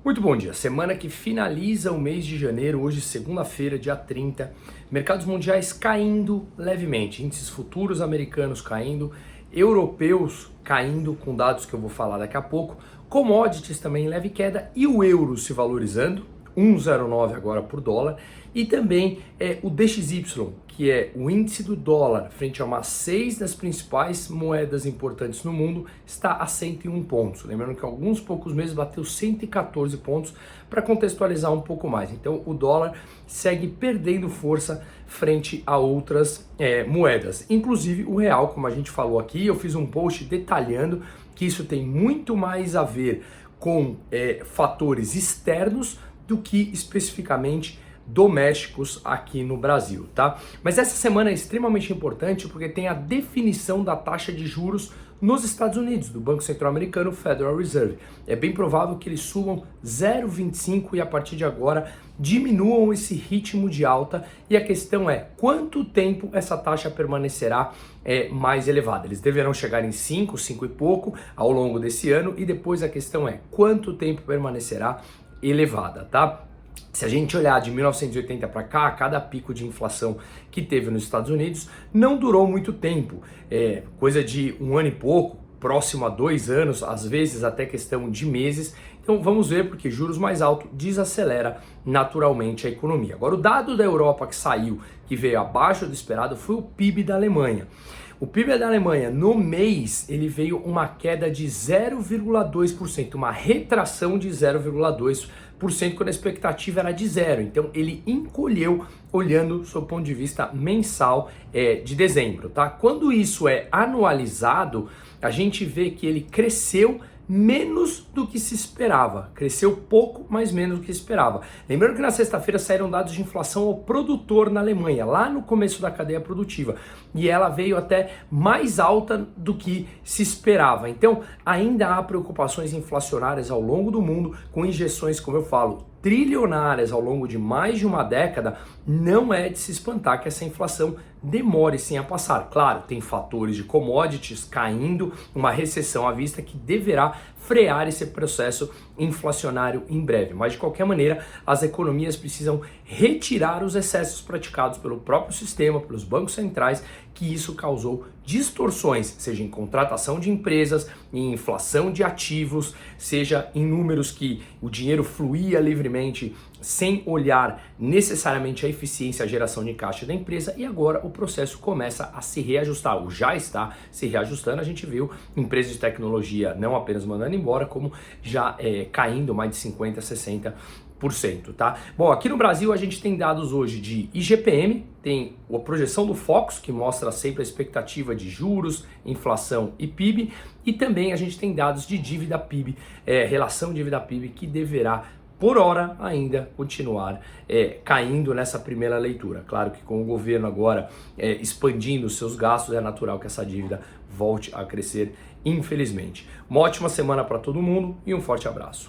Muito bom dia. Semana que finaliza o mês de janeiro, hoje segunda-feira, dia 30. Mercados mundiais caindo levemente, índices futuros americanos caindo, europeus caindo com dados que eu vou falar daqui a pouco, commodities também em leve queda e o euro se valorizando, 1,09 agora por dólar, e também o DXY, que é o índice do dólar frente a umas 6 das principais moedas importantes no mundo, está a 101 pontos. Lembrando que há alguns poucos meses bateu 114 pontos, para contextualizar um pouco mais. Então o dólar segue perdendo força frente a outras moedas, inclusive o real, como a gente falou aqui. Eu fiz um post detalhando que isso tem muito mais a ver com fatores externos do que especificamente domésticos aqui no Brasil, tá? Mas essa semana é extremamente importante porque tem a definição da taxa de juros nos Estados Unidos, do Banco Central Americano, Federal Reserve. É bem provável que eles subam 0,25 e a partir de agora diminuam esse ritmo de alta, e a questão é quanto tempo essa taxa permanecerá mais elevada. Eles deverão chegar em 5 e pouco ao longo desse ano, e depois a questão é quanto tempo permanecerá elevada, tá? Se a gente olhar de 1980 para cá, cada pico de inflação que teve nos Estados Unidos não durou muito tempo, coisa de um ano e pouco, próximo a 2 anos, às vezes até questão de meses. Então vamos ver, porque juros mais altos desacelera naturalmente a economia. Agora, o dado da Europa que saiu, que veio abaixo do esperado, foi o PIB da Alemanha. O PIB da Alemanha no mês ele veio uma queda de 0,2%, uma retração de 0,2%, quando a expectativa era de 0. Então ele encolheu olhando sob o ponto de vista mensal de dezembro, tá? Quando isso é anualizado, a gente vê que ele cresceu menos do que se esperava, cresceu pouco, mas menos do que se esperava. Lembrando que na sexta-feira saíram dados de inflação ao produtor na Alemanha, lá no começo da cadeia produtiva, e ela veio até mais alta do que se esperava. Então ainda há preocupações inflacionárias ao longo do mundo, com injeções, como eu falo, trilionárias ao longo de mais de uma década. Não é de se espantar que essa inflação demore sim a passar. Claro, tem fatores de commodities caindo, uma recessão à vista que deverá frear esse processo inflacionário em breve. Mas de qualquer maneira, as economias precisam retirar os excessos praticados pelo próprio sistema, pelos bancos centrais, que isso causou distorções, seja em contratação de empresas, em inflação de ativos, seja em números que o dinheiro fluía livremente sem olhar necessariamente a eficiência, a geração de caixa da empresa, e agora o processo começa a se reajustar, ou já está se reajustando. A gente viu empresas de tecnologia não apenas mandando embora, como já caindo mais de 50%, 60%, tá? Bom, aqui no Brasil a gente tem dados hoje de IGPM, tem a projeção do Focus, que mostra sempre a expectativa de juros, inflação e PIB, e também a gente tem dados de dívida PIB, relação dívida PIB, que deverá por hora ainda continuar caindo nessa primeira leitura. Claro que com o governo agora expandindo os seus gastos, é natural que essa dívida volte a crescer, infelizmente. Uma ótima semana para todo mundo e um forte abraço.